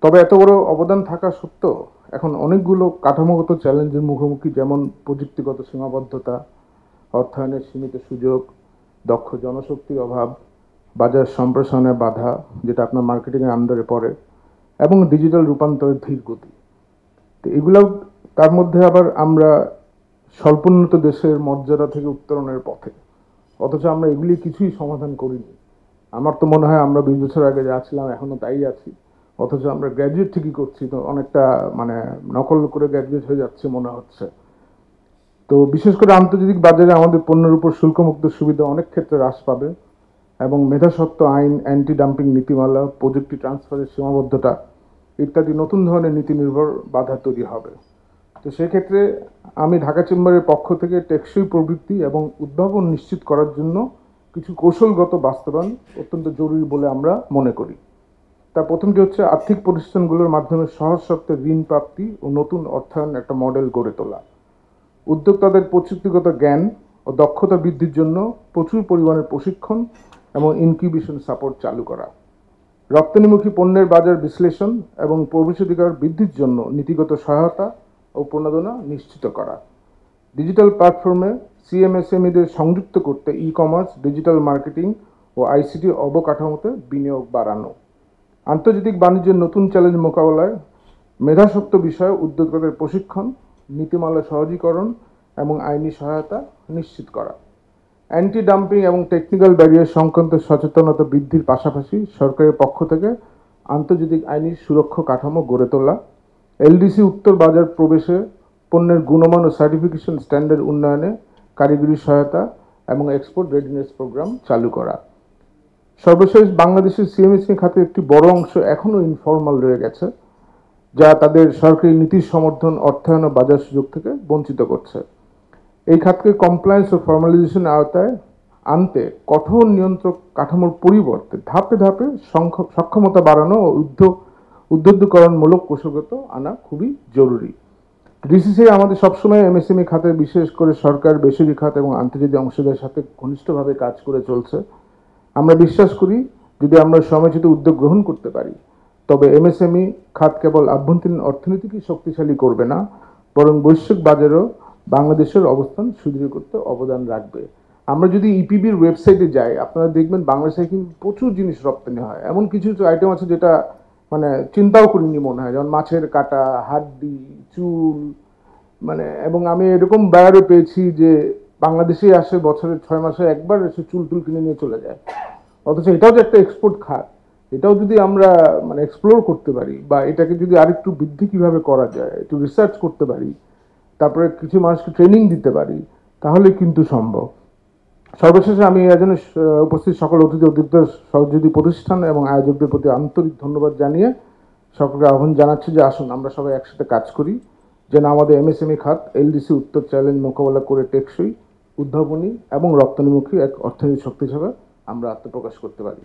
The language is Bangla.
তবে এত বড় অবদান থাকা সত্ত্বেও এখন অনেকগুলো কাঠামোগত চ্যালেঞ্জের মুখোমুখি, যেমন প্রযুক্তিগত সীমাবদ্ধতা, অর্থায়নের সীমিত সুযোগ, দক্ষ জনশক্তির অভাব, বাজার সম্প্রসারণে বাধা, যেটা আপনার মার্কেটিংয়ের আন্ডারে পড়ে, এবং ডিজিটাল রূপান্তরের ধীর গতি। তো এগুলাও, তার মধ্যে আবার আমরা স্বল্পোন্নত দেশের মর্যাদা থেকে উত্তরণের পথে, অথচ আমরা এগুলি কিছুই সমাধান করিনি। আমার তো মনে হয় আমরা 20 বছর আগে যা ছিলাম এখনো তাই আছি, অথচ আমরা গ্র্যাজুয়েট ঠিকই করছি, তো অনেকটা মানে নকল করে গ্র্যাজুয়েট হয়ে যাচ্ছে মনে হচ্ছে। তো বিশেষ করে আন্তর্জাতিক বাজারে আমাদের পণ্যের উপর শুল্কমুক্ত সুবিধা অনেক ক্ষেত্রে হ্রাস পাবে, এবং মেধাস্বত্ব আইন, অ্যান্টি ডাম্পিং নীতিমালা, প্রযুক্তি ট্রান্সফারের সীমাবদ্ধতা ইত্যাদি নতুন ধরনের নীতি নির্ভর বাধা তৈরি হবে। তো সেক্ষেত্রে আমি ঢাকা চেম্বারের পক্ষ থেকে টেকসই প্রবৃত্তি এবং উদ্ভাবন নিশ্চিত করার জন্য কিছু কৌশলগত বাস্তবায়ন অত্যন্ত জরুরি বলে আমরা মনে করি। তার প্রথমটি হচ্ছে আর্থিক প্রতিষ্ঠানগুলোর মাধ্যমে সহজ শর্তে ঋণ প্রাপ্তি ও নতুন অর্থায়ন একটা মডেল গড়ে তোলা, উদ্যোক্তাদের প্রযুক্তিগত জ্ঞান ও দক্ষতা বৃদ্ধির জন্য প্রচুর পরিমাণে প্রশিক্ষণ এবং ইনকিউবেশন সাপোর্ট চালু করা, রপ্তানিমুখী পণ্যের বাজার বিশ্লেষণ এবং প্রবেশাধিকার বৃদ্ধির জন্য নীতিগত সহায়তা ও প্রণোদনা নিশ্চিত করা, ডিজিটাল প্ল্যাটফর্মে সিএমএসএমইদের সংযুক্ত করতে ই কমার্স, ডিজিটাল মার্কেটিং ও আইসিটি অবকাঠামোতে বিনিয়োগ বাড়ানো, আন্তর্জাতিক বাণিজ্যের নতুন চ্যালেঞ্জ মোকাবেলায় মেধাস্বত্ব বিষয়ে উদ্যোক্তাদের প্রশিক্ষণ, নীতিমালা সহজীকরণ এবং আইনি সহায়তা নিশ্চিত করা, অ্যান্টি ডাম্পিং এবং টেকনিক্যাল ব্যারিয়ার সংক্রান্ত সচেতনতা বৃদ্ধির পাশাপাশি সরকারের পক্ষ থেকে আন্তর্জাতিক আইনি সুরক্ষা কাঠামো গড়ে তোলা, এলডিসি উত্তর বাজার প্রবেশে পণ্যের গুণমান ও সার্টিফিকেশন স্ট্যান্ডার্ড উন্নয়নে কারিগরি সহায়তা এবং এক্সপোর্ট রেডিনেস প্রোগ্রাম চালু করা। সর্বশেষ, বাংলাদেশের সিএমএসএমই খাতে একটি বড় অংশ এখনও ইনফর্মাল রয়ে গেছে, যা তাদের সরকারি নীতির সমর্থন, অর্থায়ন ও বাজার সুযোগ থেকে বঞ্চিত করছে। এই খাতকে কমপ্লায়েন্স ও ফর্মালাইজেশন আওতায় আনতে কঠোর নিয়ন্ত্রক কাঠামোর পরিবর্তে ধাপে ধাপে সক্ষমতা বাড়ানো ও উদ্বুদ্ধকরণমূলক কৌশলগত আনা খুবই জরুরি। ডিসিসি আমাদের সবসময় এমএসএমই খাতে, বিশেষ করে সরকার, বেসরকারি খাত এবং আন্তর্জাতিক অংশীদারের সাথে ঘনিষ্ঠভাবে কাজ করে চলছে। আমরা বিশ্বাস করি, যদি আমরা সময়োচিত উদ্যোগ গ্রহণ করতে পারি, তবে এমএসএমই খাত কেবল আভ্যন্তরীণ অর্থনীতিকেই শক্তিশালী করবে না, বরং বৈশ্বিক বাজারেও বাংলাদেশের অবস্থান সুদৃঢ় করতে অবদান রাখবে। আমরা যদি ইপিবির ওয়েবসাইটে যাই, আপনারা দেখবেন বাংলাদেশে কিন্তু প্রচুর জিনিস রপ্তানি হয়। এমন কিছু কিছু আইটেম আছে যেটা মানে চিন্তাও করিনি মনে হয়, যেমন মাছের কাটা, হাড্ডি, চুল, মানে, এবং আমি এরকম বায়ারও পেয়েছি যে বাংলাদেশে আসে বছরের 6 মাসে একবার এসে চুল টুল কিনে নিয়ে চলে যায়। অথচ এটাও যে একটা এক্সপোর্ট খাত, এটাও যদি আমরা মানে এক্সপ্লোর করতে পারি, বা এটাকে যদি আরেকটু বৃদ্ধি কিভাবে করা যায় একটু রিসার্চ করতে পারি, তারপরে কিছু মানুষকে ট্রেনিং দিতে পারি, তাহলে কিন্তু সম্ভব। সর্বশেষে আমি এজন্য উপস্থিত সকল অতিথি, অধিকদের, সহযোগী প্রতিষ্ঠান এবং আয়োজকদের প্রতি আন্তরিক ধন্যবাদ জানিয়ে সকলকে আহ্বান জানাচ্ছি যে আসুন আমরা সবাই একসাথে কাজ করি, যেন আমাদের এমএসএমই খাত এলডিসি উত্তর চ্যালেঞ্জ মোকাবেলা করে টেকসই, উদ্ভাবনী এবং রপ্তানিমুখী এক অর্থনৈতিক শক্তি হিসেবে আমরা আত্মপ্রকাশ করতে পারি।